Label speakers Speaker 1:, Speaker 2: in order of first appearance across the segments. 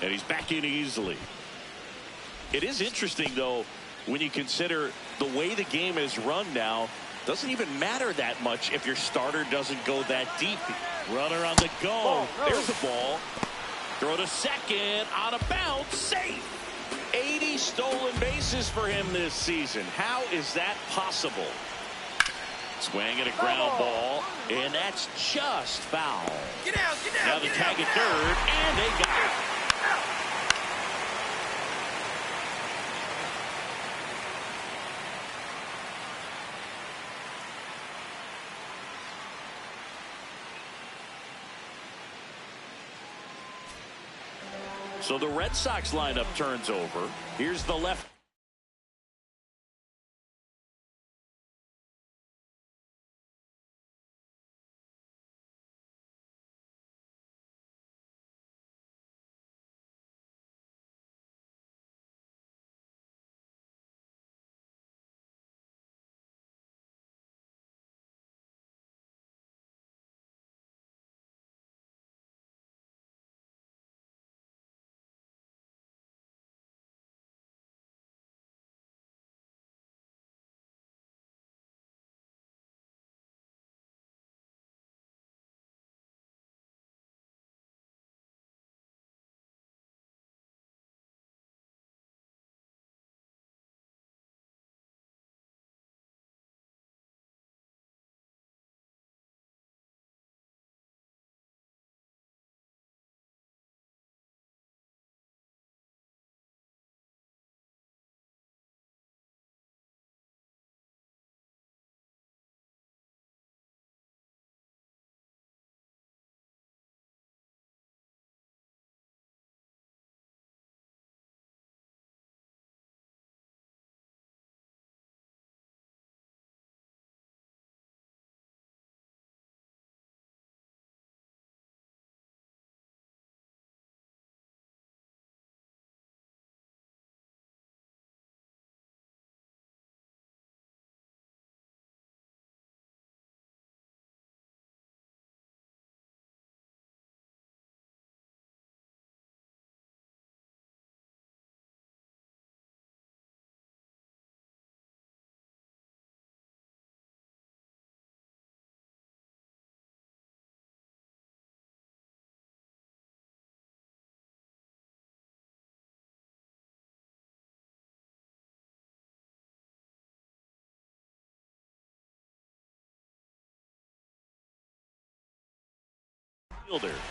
Speaker 1: And he's back in easily. It is interesting, though, when you consider the way the game is run now. Doesn't even matter that much if your starter doesn't go that deep. Runner on the go. There's the ball. Throw to second. Out of bounds. Safe. 80 stolen bases for him this season. How is that possible? Swing at a ground ball, and that's just foul.
Speaker 2: Get out, get out,
Speaker 1: now the tag at third, and they got it. So the Red Sox lineup turns over. Here's the left.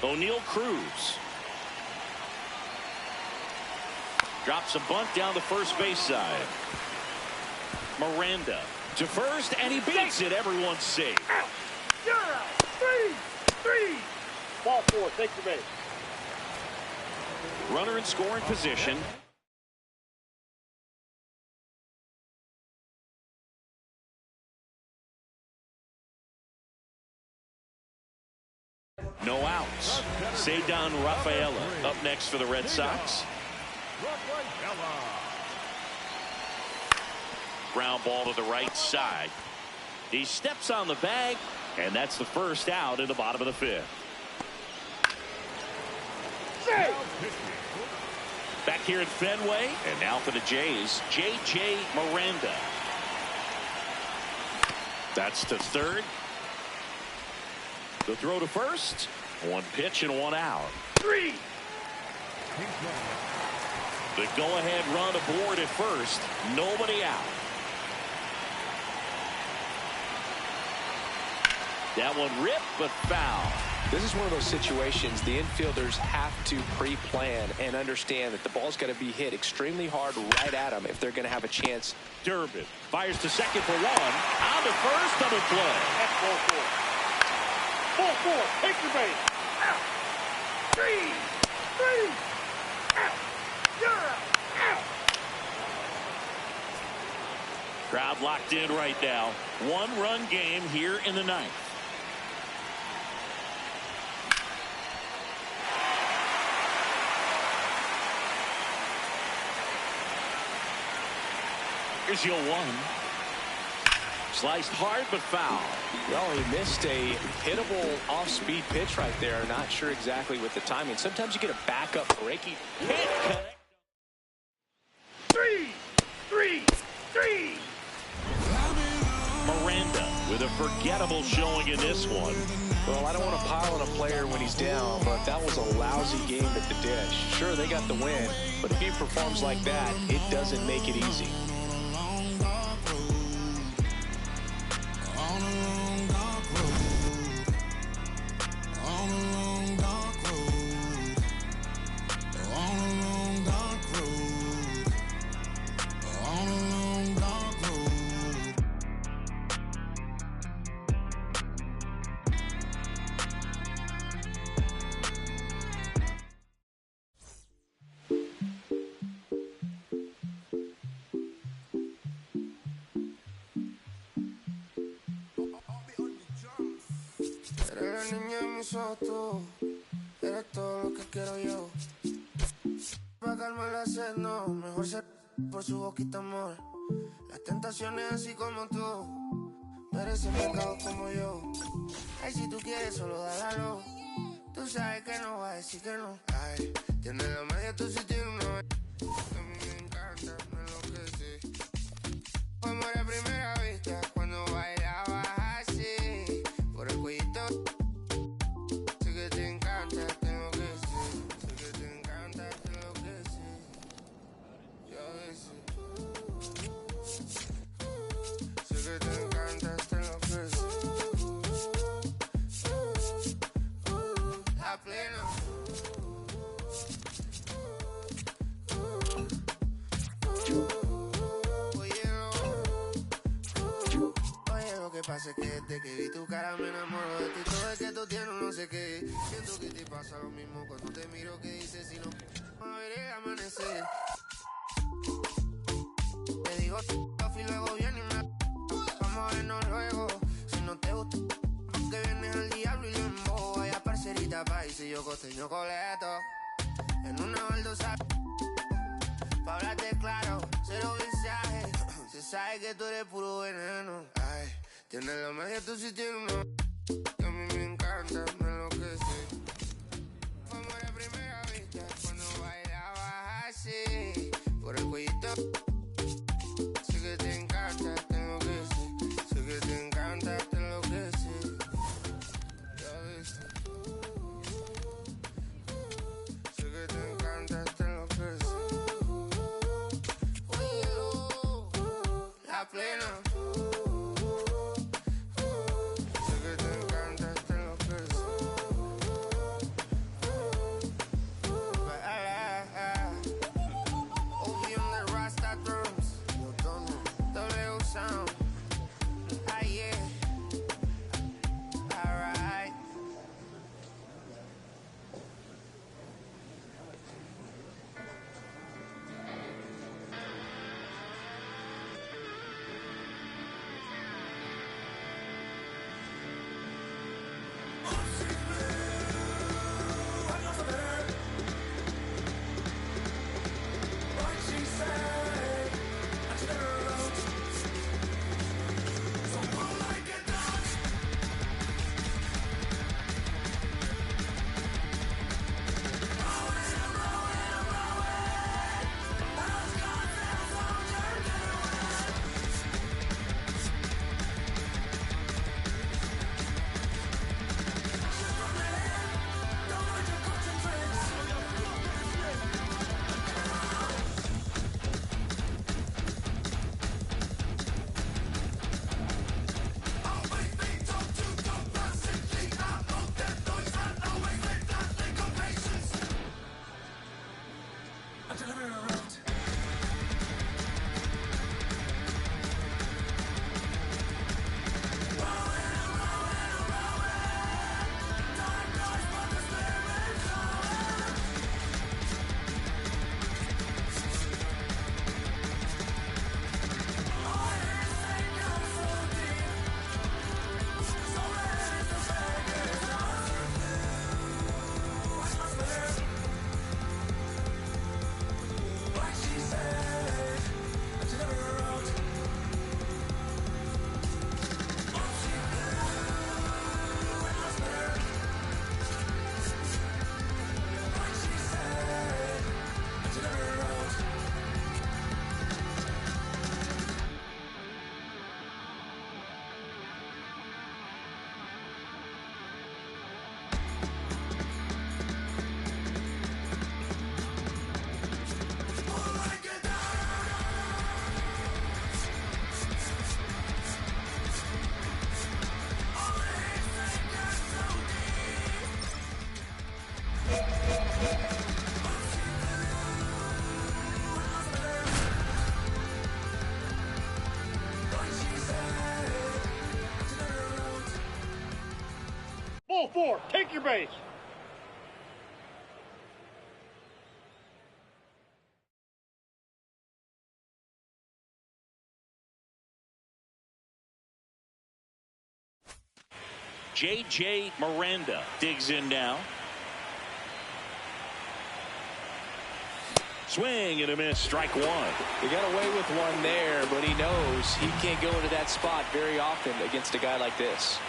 Speaker 1: O'Neal Cruz drops a bunt down the first base side. Miranda to first, and he beats it. Everyone's safe.
Speaker 2: You're out. 3. Ball 4. Take the base.
Speaker 1: Runner in scoring position. No outs. Ceddanne Rafaela up next for the Red Sox. Ground ball to the right side. He steps on the bag, and that's the first out in the bottom of the fifth. Back here at Fenway, and now for the Jays, J.J. Miranda. That's to third. The throw to first. One pitch and one out.
Speaker 2: 3.
Speaker 1: The go-ahead run aboard at first. Nobody out. That one ripped, but foul.
Speaker 3: This is one of those situations the infielders have to pre-plan and understand that the ball's got to be hit extremely hard right at them if they're going to have a chance.
Speaker 1: Durbin fires to second for one. On to first, double play.
Speaker 2: That's ball 4. Ball 4. Take the base. Out. 3. Out. You're out.
Speaker 1: Crowd locked in right now. One-run game here in the ninth. Here's your 1. Sliced hard, but foul.
Speaker 3: Well, he missed a hittable off-speed pitch right there. Not sure exactly with the timing. Sometimes you get a backup breaking.
Speaker 1: Can't connect.
Speaker 2: Three.
Speaker 1: Miranda with a forgettable showing in this one.
Speaker 3: Well, I don't want to pile on a player when he's down, but that was a lousy game at the dish. Sure, they got the win, but if he performs like that, it doesn't make it easy.
Speaker 4: Eres la niña de mis ojos, tú eres todo lo que quiero yo. Para calmar la sed, no, mejor ser por su boquita, amor. Las tentaciones así como tú merecen pecado como yo. Ay, si tú quieres, solo dálalo. Tú sabes que no va a decir que no. Ay, tienes la magia, tú sí tienes una. A mí me encanta, me enloquece. Fue amor a primera vista cuando bailabas así. Por el cuellito. Sé que te encanta, tengo que ser. Sé que te encanta, tengo que ser. Y a veces. Sé que te encanta, tengo que ser. La plena. Oye, lo que pasa es que desde que vi tu cara me enamoro de ti. Todo es que tú tienes un no sé qué. Siento que te pasa lo mismo cuando te miro, que dices si no a ver el amanecer. Te digo y luego viene y me vamos a vernos luego. Si no te gusta que vienes al diablo y lo embobo. Vaya parcerita país y yo costeño coleto. En una baldosa pa' hablarte claro, cero mensaje. Se sabe que tú eres puro veneno. Ay, tienes la magia, tú sí tienes una. Que a mí me encanta, me enloquece. Fue amor a primera vista cuando bailabas así. Por el cuellito. Sé que te encanta, tengo que ser. Sé que te encanta, te enloquece. Ya ves. Sé que te encanta, te enloquece. La plena. Sé que te encanta, te enloquece. OB on the Rasta drums. W sound. Ah, yeah. Alright.
Speaker 2: 4, take your base.
Speaker 1: J.J. Miranda digs in now. Swing and a miss, strike one.
Speaker 3: He got away with one there, but he knows he can't go into that spot very often against a guy like this.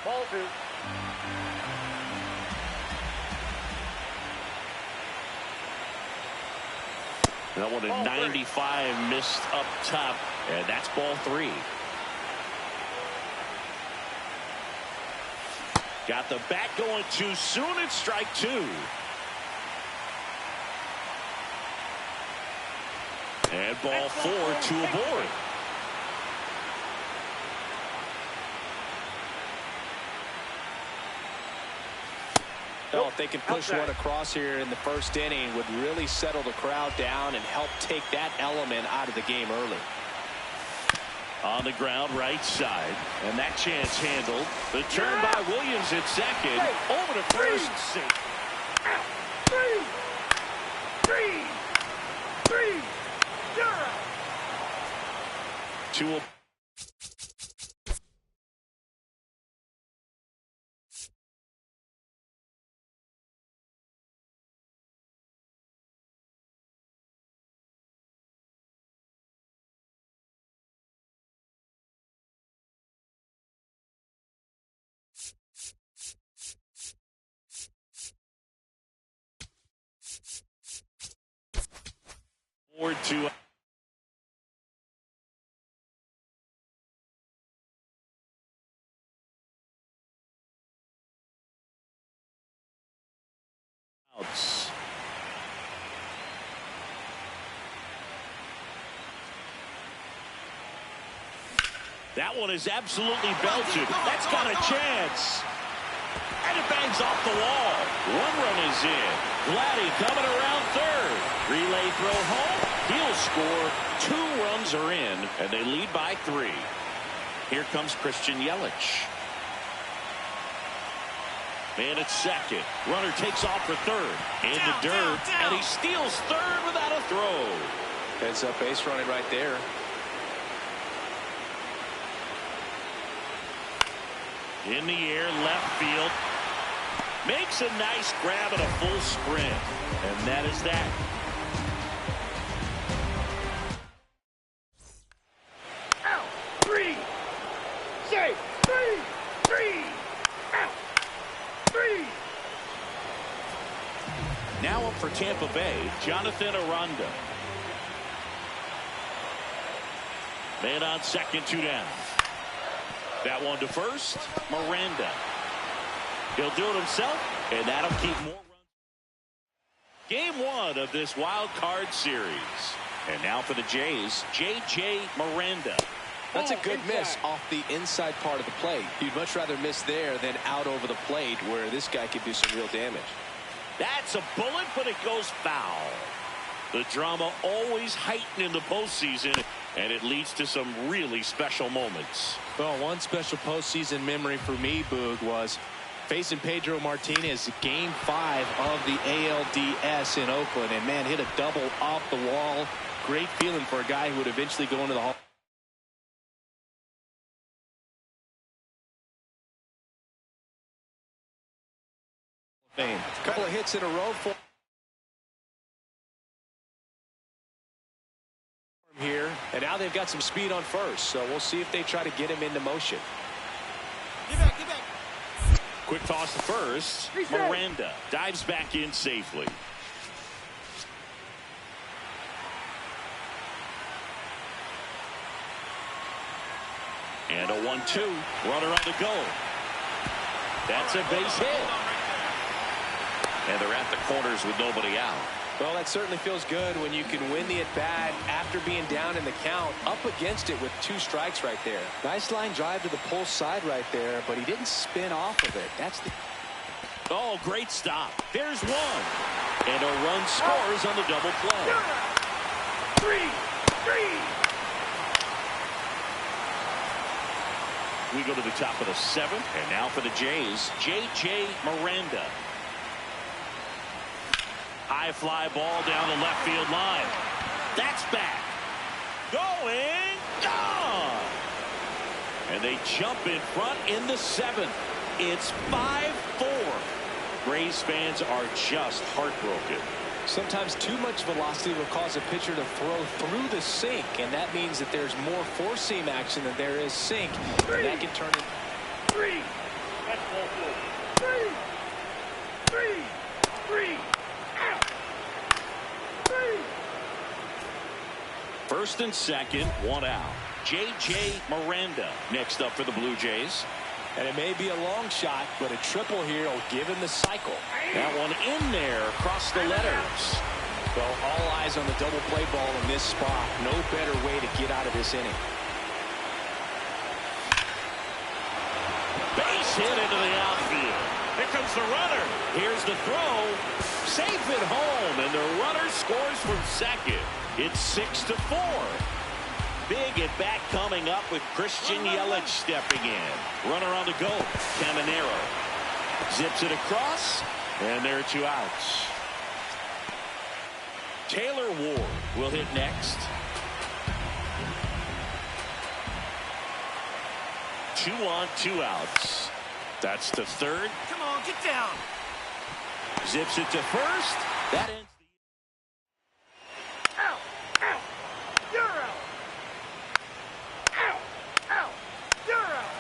Speaker 2: Ball 2.
Speaker 1: That one at 95 missed up top, and that's ball 3. Got the bat going too soon. It's strike 2. And ball 4, 2 aboard.
Speaker 3: Well, if they can push one across here in the first inning, would really settle the crowd down and help take that element out of the game early.
Speaker 1: On the ground, right side, and that chance handled. The turn by Williams at second. Over to first. 2. Forward to outs. That one is absolutely belted. That's got a chance. And it bangs off the wall. 1 run is in. Vladdy coming around third. Relay throw home. He'll score. 2 runs are in, and they lead by 3. Here comes Christian Yelich. Man at second. Runner takes off for third. In the dirt. And he steals third without a throw.
Speaker 3: Heads up base running right there.
Speaker 1: In the air, left field. Makes a nice grab and a full sprint. And that is that.
Speaker 2: Out. 3. Safe. 3. Out. 3.
Speaker 1: Now up for Tampa Bay, Jonathan Aranda. Man on second, 2 down. That one to first, Miranda. He'll do it himself, and that'll keep more runs. Game 1 of this wild card series. And now for the Jays, J.J. Miranda.
Speaker 3: That's a good miss off the inside part of the plate. You'd much rather miss there than out over the plate, where this guy could do some real damage.
Speaker 1: That's a bullet, but it goes foul. The drama always heightened in the postseason, and it leads to some really special moments.
Speaker 3: Well, one special postseason memory for me, Boog, was facing Pedro Martinez game 5 of the ALDS in Oakland. And, man, hit a double off the wall. Great feeling for a guy who would eventually go into the Hall of Fame. A couple of hits in a row for here, and now they've got some speed on first, so we'll see if they try to get him into motion.
Speaker 2: Get back.
Speaker 1: Quick toss to first. Miranda dives back in safely. And a 1-2. Runner on the go. That's a base hit. And they're at the corners with nobody out.
Speaker 3: Well, that certainly feels good when you can win the at-bat after being down in the count, up against it with 2 strikes right there. Nice line drive to the pull side right there, but he didn't spin off of it. That's the...
Speaker 1: Oh, great stop. There's one. And a run scores on the double play. We go to the top of the 7th, and now for the Jays, J.J. Miranda. High fly ball down the left field line. That's back. Going, gone. And they jump in front in the 7th. It's 5-4. Rays fans are just heartbroken.
Speaker 3: Sometimes too much velocity will cause a pitcher to throw through the sink, and that means that there's more four-seam action than there is sink. And that can turn it.
Speaker 2: That's ball 4. Out.
Speaker 1: 1st and 2nd, 1 out. J.J. Miranda next up for the Blue Jays.
Speaker 3: And it may be a long shot, but a triple here will give him the cycle.
Speaker 1: That one in there across the letters.
Speaker 3: Well, all eyes on the double play ball in this spot. No better way to get out of this inning.
Speaker 1: Base hit into the outfield. Here comes the runner. Here's the throw. Safe at home, and the runner scores from second. It's 6-4. Big at bat coming up with Christian Yelich stepping in. Runner on the go. Caminero zips it across, and there are 2 outs. Taylor Ward will hit next. 2 on, 2 outs. That's the 3rd.
Speaker 2: Come on, get down.
Speaker 1: Zips it to first. That ends the...
Speaker 2: Out. You're out. Out. You're out.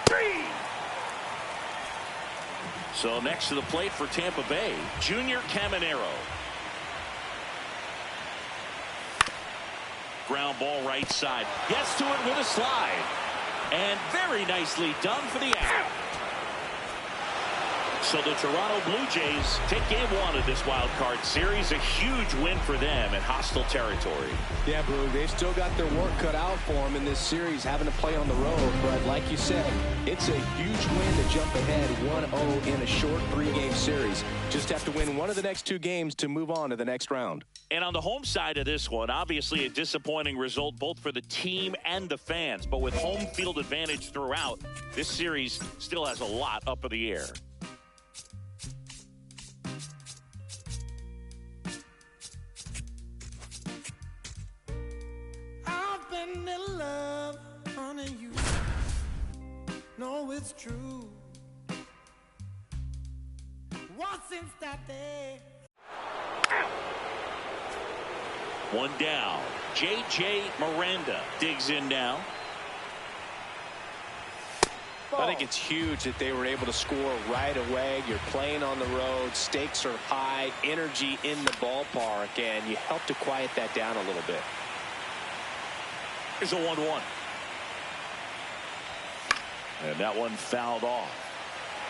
Speaker 2: 3.
Speaker 1: So next to the plate for Tampa Bay, Junior Caminero. Ground ball right side. Gets to it with a slide. And very nicely done for the out. So the Toronto Blue Jays take game 1 of this wild card series. A huge win for them in hostile territory.
Speaker 3: Yeah, Brew, they've still got their work cut out for them in this series, having to play on the road. But like you said, it's a huge win to jump ahead 1-0 in a short 3-game series. Just have to win one of the next 2 games to move on to the next round.
Speaker 1: And on the home side of this one, obviously a disappointing result both for the team and the fans. But with home field advantage throughout, this series still has a lot up in the air.
Speaker 4: I've been in love, honey, you know it's true. What since that day?
Speaker 1: One down. J.J. Miranda digs in now.
Speaker 3: I think it's huge that they were able to score right away. You're playing on the road. Stakes are high. Energy in the ballpark. And you help to quiet that down a little bit.
Speaker 1: Here's a 1-1. And that one fouled off.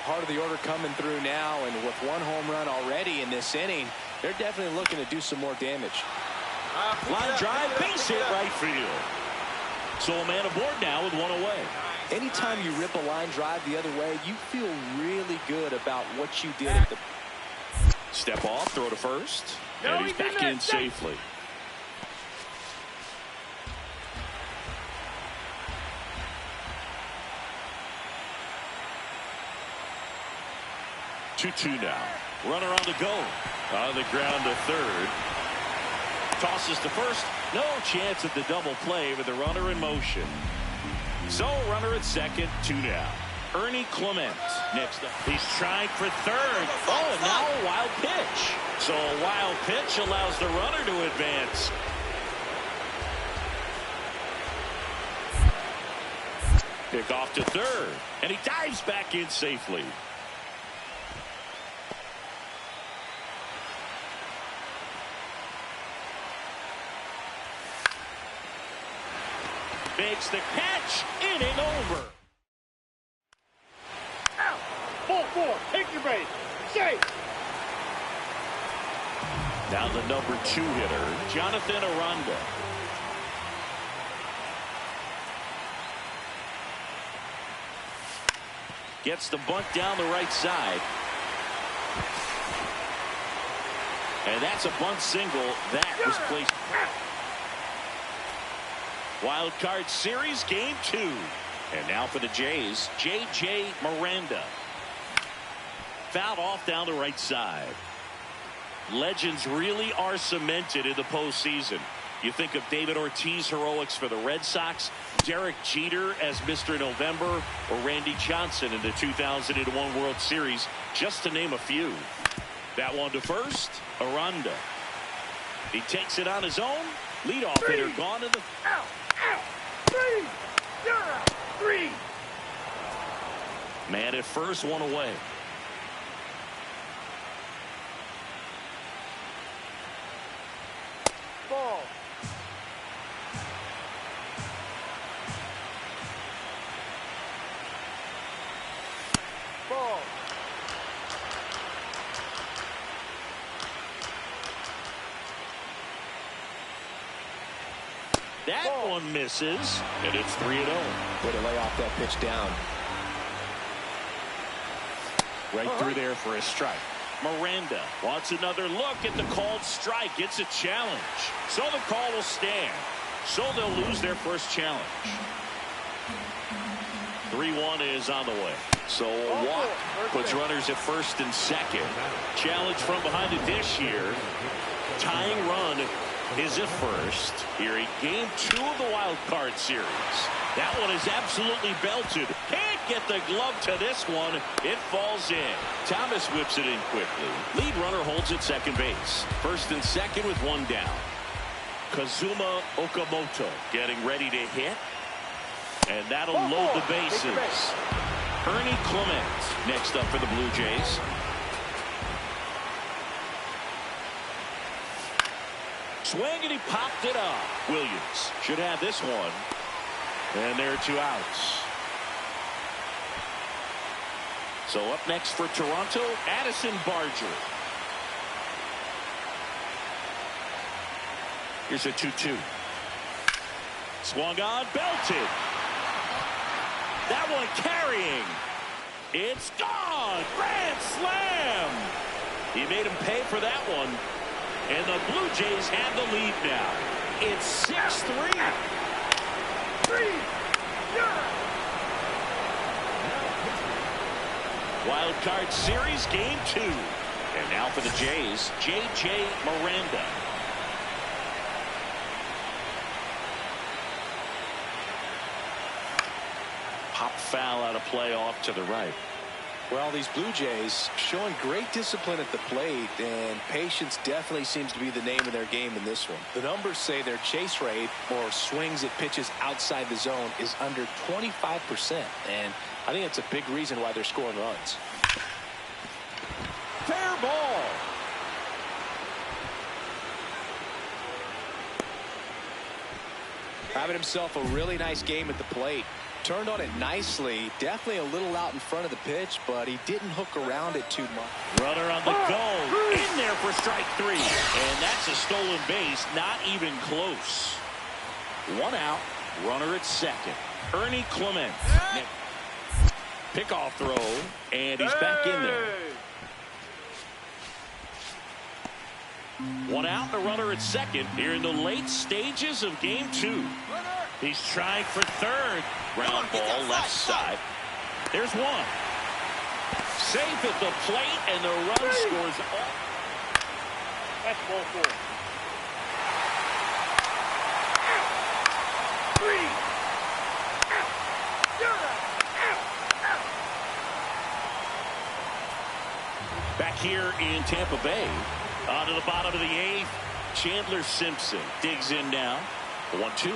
Speaker 3: Part of the order coming through now. And with 1 home run already in this inning, they're definitely looking to do some more damage.
Speaker 1: Line drive, base hit right field. So a man aboard now with 1 away.
Speaker 3: Anytime you rip a line drive the other way, you feel really good about what you did at the...
Speaker 1: Step off, throw to first. And he's back in safely. Two now. Runner on the go. On the ground to third. Tosses to first. No chance at the double play with the runner in motion. So runner at second, 2 down. Ernie Clement next up. He's trying for third. Oh, and now a wild pitch. So a wild pitch allows the runner to advance. Pick off to third. And he dives back in safely. Makes the catch. Inning over.
Speaker 2: Out. Ball 4. Take your base. Safe.
Speaker 1: Now the number 2 hitter, Jonathan Aranda. Gets the bunt down the right side. And that's a bunt single. That was placed. Wild card series, game 2. And now for the Jays, J.J. Miranda. Fouled off down the right side. Legends really are cemented in the postseason. You think of David Ortiz heroics for the Red Sox, Derek Jeter as Mr. November, or Randy Johnson in the 2001 World Series, just to name a few. That one to first, Aranda. He takes it on his own. Leadoff hitter gone to the...
Speaker 2: Out. 3. You're out. 3.
Speaker 1: Man at first, one away.
Speaker 2: Ball. Ball.
Speaker 1: That one misses, and it's 3-0.
Speaker 3: Way to lay off that pitch down.
Speaker 1: Right through there for a strike. Miranda wants another look at the called strike. It's a challenge. So the call will stand. So they'll lose their first challenge. 3-1 is on the way. So a walk puts runners at first and second. Challenge from behind the dish here. Tying run is at first here in game 2 of the wild card series. That one is absolutely belted. Can't get the glove to this one. It falls in. Thomas whips it in quickly. Lead runner holds at second base. First and second with one down. Kazuma Okamoto getting ready to hit. And that'll load the bases. Ernie Clement next up for the Blue Jays. Swing, and he popped it up. Williams should have this one. And there are 2 outs. So up next for Toronto, Addison Barger. Here's a 2-2. Swung on, belted. That one carrying. It's gone. Grand slam. He made him pay for that one. And the Blue Jays have the lead now. It's 6-3.
Speaker 2: 3.
Speaker 1: Wild card series, game 2. And now for the Jays, J.J. Miranda. Pop foul out of play off to the right.
Speaker 3: Well, these Blue Jays showing great discipline at the plate, and patience definitely seems to be the name of their game in this one. The numbers say their chase rate, or swings at pitches outside the zone, is under 25%, and I think that's a big reason why they're scoring runs.
Speaker 1: Fair ball.
Speaker 3: Having himself a really nice game at the plate. Turned on it nicely. Definitely a little out in front of the pitch, but he didn't hook around it too much.
Speaker 1: Runner on the go. In there for strike 3. And that's a stolen base. Not even close. 1 out. Runner at second. Ernie Clement. Pickoff throw. And he's back in there. 1 out. The runner at second. Here in the late stages of game 2. He's trying for third. Ground ball left side. There's one. Safe at the plate, and the run scores off.
Speaker 2: That's ball 4. 3.
Speaker 1: Back here in Tampa Bay. On to the bottom of the 8th. Chandler Simpson digs in now. 1-2.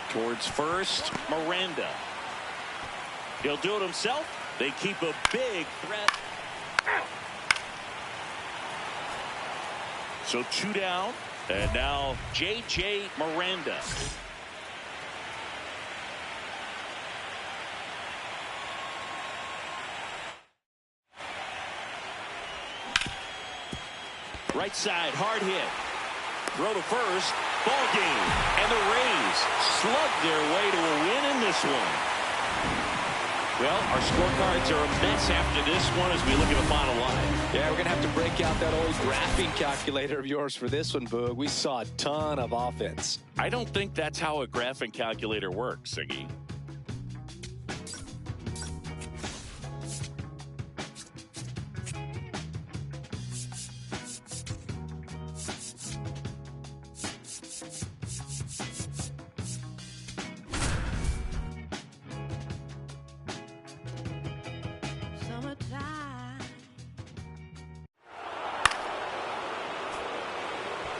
Speaker 1: Towards first, Miranda. He'll do it himself. They keep a big threat. So 2 down. And now J.J. Miranda. Right side, hard hit. Throw to first. Ball game. And the Rays slug their way to a win in this one. Well, our scorecards are a mess after this one as we look at the final line.
Speaker 3: Yeah, we're going to have to break out that old graphing calculator of yours for this one, Boog. We saw a ton of offense.
Speaker 1: I don't think that's how a graphing calculator works, Siggy.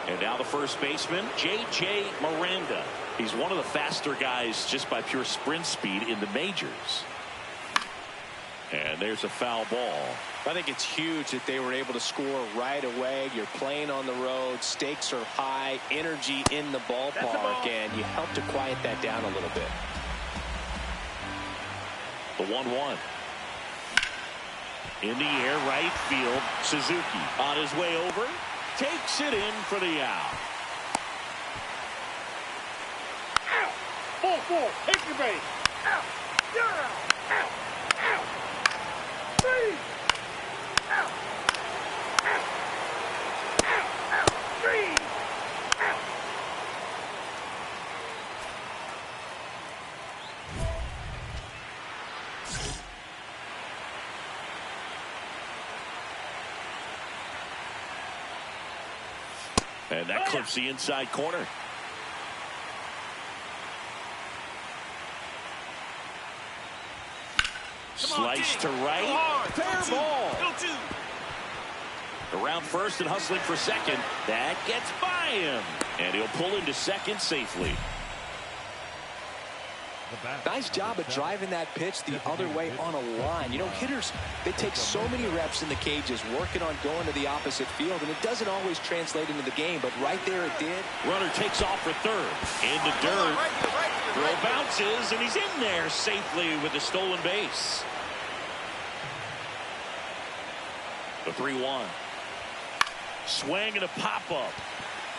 Speaker 1: And now the first baseman, J.J. Miranda. He's one of the faster guys just by pure sprint speed in the majors. And there's a foul ball.
Speaker 3: I think it's huge that they were able to score right away. You're playing on the road. Stakes are high. Energy in the ballpark. And you help to quiet that down a little bit.
Speaker 1: The 1-1. In the air, right field. Suzuki on his way over. Takes it in for the out.
Speaker 2: Out. Ball four. Take your base. Out. You're out. Out. Out. Three. Out. Out. Out. Out. Three. Out.
Speaker 1: And that clips the inside corner. Slice to right. Fair ball. Around first and hustling for second. That gets by him. And he'll pull into second safely.
Speaker 3: Nice job of driving that pitch the other way on a line. You know, hitters, they take so many reps in the cages working on going to the opposite field, and it doesn't always translate into the game, but right there it did.
Speaker 1: Runner takes off for third. In the dirt. Throw bounces, and he's in there safely with the stolen base. The 3-1. Swing and a pop-up.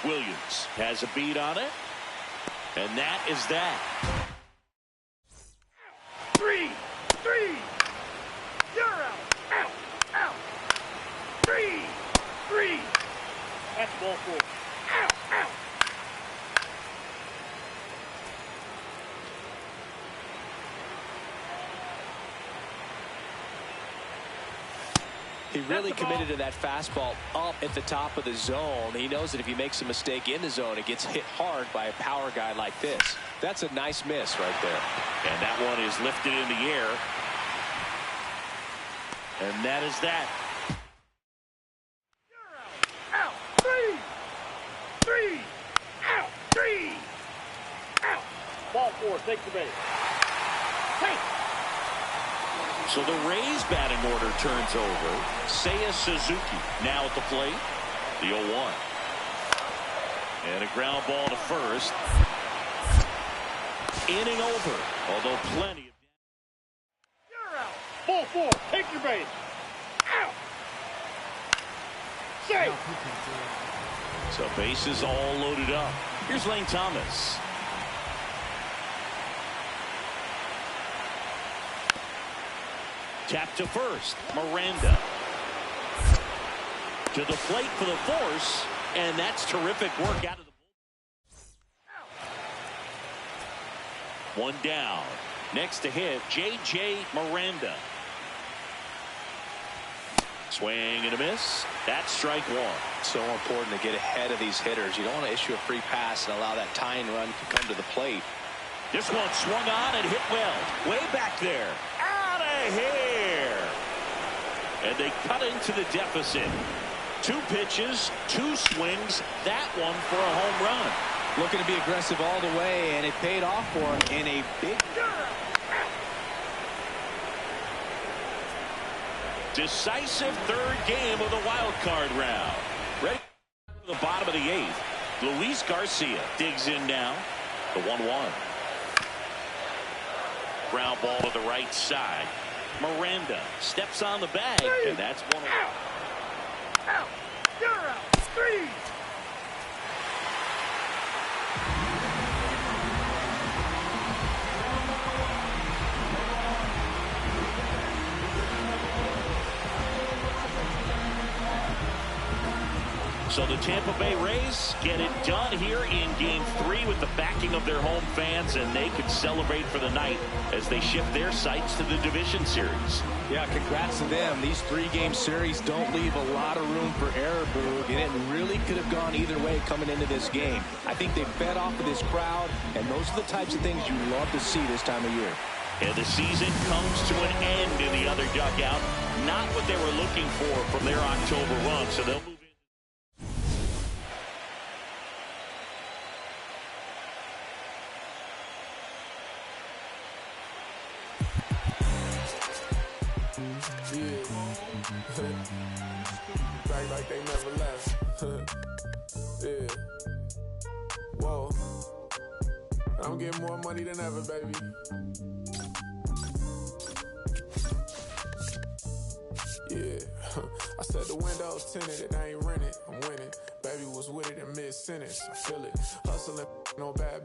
Speaker 1: Williams has a beat on it. And that is that.
Speaker 2: 3. You're out. Out. Out. 3. That's ball four. Out. Out.
Speaker 3: He really committed to that fastball up at the top of the zone. He knows that if he makes a mistake in the zone, it gets hit hard by a power guy like this. That's a nice miss right there.
Speaker 1: And that one is lifted in the air. And that is that.
Speaker 2: You're out. Out. 3. Out. 3. Out. Ball four. Take the base. Take.
Speaker 1: So the Rays batting order turns over. Seiya Suzuki now at the plate. The 0-1. And a ground ball to first. Inning over. Although plenty of...
Speaker 2: You're out. Ball four. Take your base. Out. Safe.
Speaker 1: So bases all loaded up. Here's Lane Thomas. Tap to first. Miranda. To the plate for the force. And that's terrific work out of the bullpen. One down. Next to hit, J.J. Miranda. Swing and a miss. That's strike one.
Speaker 3: So important to get ahead of these hitters. You don't want to issue a free pass and allow that tying run to come to the plate.
Speaker 1: This one swung on and hit well. Way back there. Out of here. And they cut into the deficit. 2 pitches, 2 swings. That one for a home run.
Speaker 3: Looking to be aggressive all the way, and it paid off for him in a big...
Speaker 1: Decisive third game of the wild card round. Ready for the bottom of the 8th. Luis Garcia digs in now. The 1-1. Ground ball to the right side. Miranda steps on the bag, and that's one.
Speaker 2: Out. Out. You're out. 3.
Speaker 1: So the Tampa Bay Rays get it done here in Game 3 with the backing of their home fans, and they can celebrate for the night as they shift their sights to the division series.
Speaker 3: Yeah, congrats to them. These 3-game series don't leave a lot of room for error, Boog, and it really could have gone either way coming into this game. I think they fed off of this crowd, and those are the types of things you love to see this time of year.
Speaker 1: And the season comes to an end in the other dugout. Not what they were looking for from their October run, so they'll move in.
Speaker 5: Back like they never left. Yeah. Whoa. I'm getting more money than ever, baby. Yeah. I said the window's tinted, it ain't rented. I'm winning. Baby was with it in mid-sentence. I feel it. Hustling, no bad.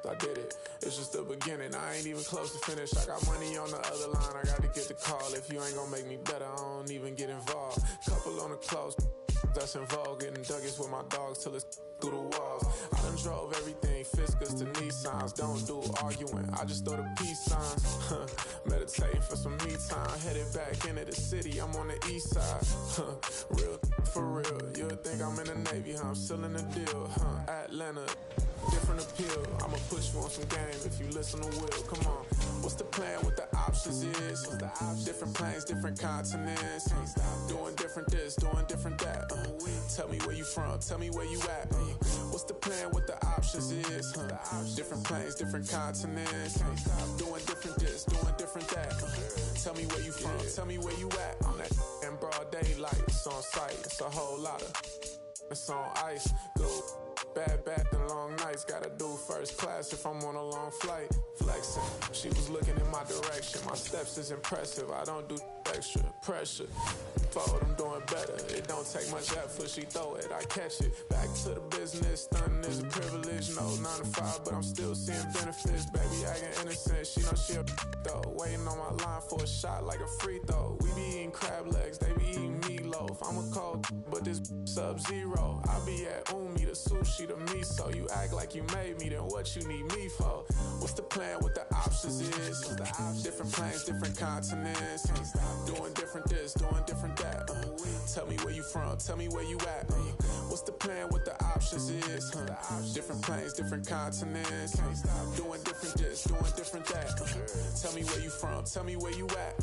Speaker 5: I did it. It's just the beginning. I ain't even close to finish. I got money on the other line. I got to get the call. If you ain't gonna make me better, I don't even get involved. Couple on the close. That's involved. Getting duggies with my dogs till it's through the walls. I done drove everything Fiscus to Nissans. Don't do arguing. I just throw the peace signs. Meditating for some me time. Headed back into the city. I'm on the east side. Real for real. You'll think I'm in the Navy. I'm still in the deal. Atlanta. Different appeal. I'ma put you on some game if you listen to Will. Come on. What's the plan? What the options is? Different planes, different continents. Doing different this, doing different that. Tell me where you from. Tell me where you at. What's the plan? What the options is? Different planes, different continents. Doing different this, doing different that. Tell me where you from. Tell me where you at. I'm that in broad daylight. It's on sight. It's a whole lot of. It's on ice. Go. Bad and long nights, gotta do first class if I'm on a long flight. Flexing, she was looking in my direction. My steps is impressive, I don't do extra pressure. Forward, I'm doing better. It don't take much effort, she throw it, I catch it. Back to the business, stunning is a privilege. No 9 to 5, but I'm still seeing benefits. Baby acting innocent, she know she a though. Waiting on my line for a shot like a free throw. We be eating crab legs, they be eating meatloaf. I'm a cold, but this sub-zero. I be at Umi, the sushi, the miso. You act like you made me, then what you need me for? What's the plan? What the options is? Different planes, different continents. Doing different this, doing different that. Tell me where you from, tell me where you at. What's the plan? What the options is? Different planes, different continents. Doing different this, doing different that. Tell me where you from, tell me where you at.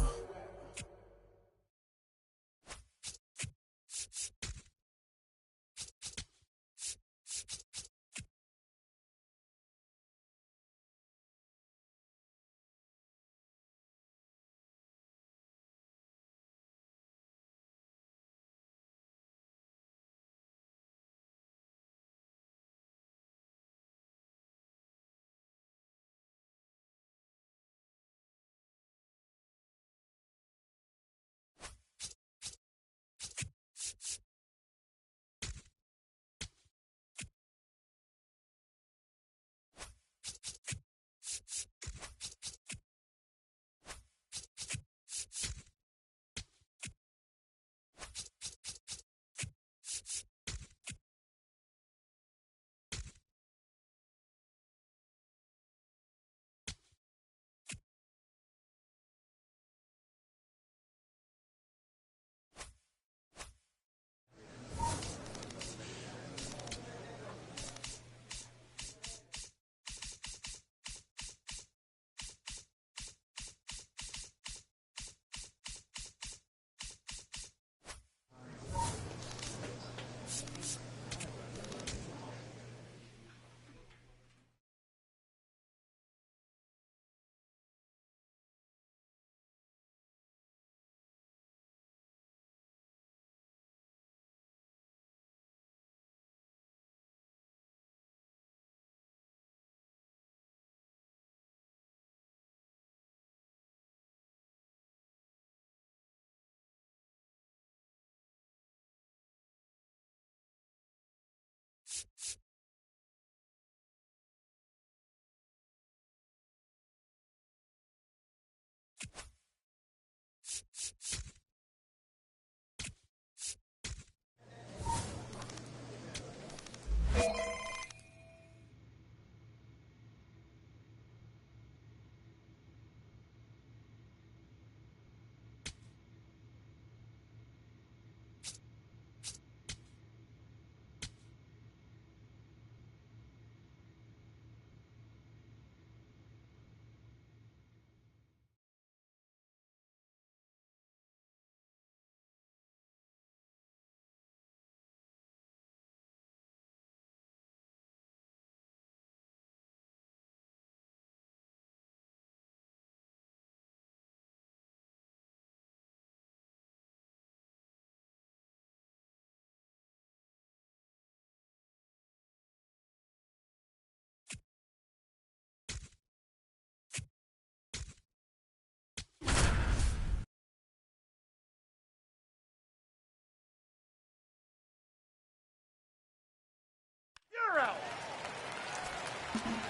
Speaker 2: out.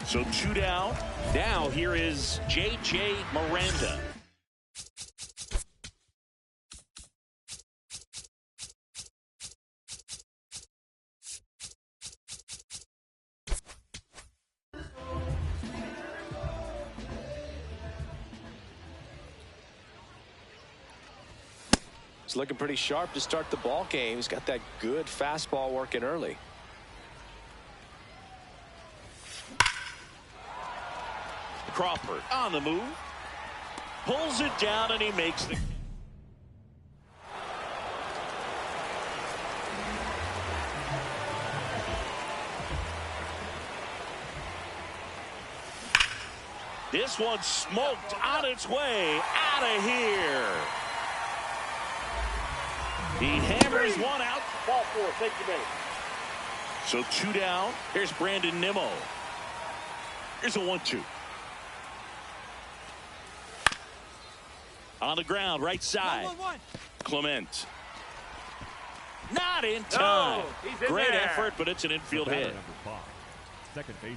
Speaker 1: So 2 down. Now here is J.J. Miranda.
Speaker 3: He's looking pretty sharp to start the ball game. He's got that good fastball working early.
Speaker 1: Crawford on the move. Pulls it down and he makes the... This one's smoked on its way out of here. He hammers one out.
Speaker 2: Ball 4, take your base.
Speaker 1: So 2 down. Here's Brandon Nimmo. Here's a 1-2. On the ground, right side.
Speaker 2: 1-1-1.
Speaker 1: Clement. Not in time.
Speaker 2: No, he's in
Speaker 1: Great
Speaker 2: there.
Speaker 1: effort, but it's an infield hit.
Speaker 6: Second base.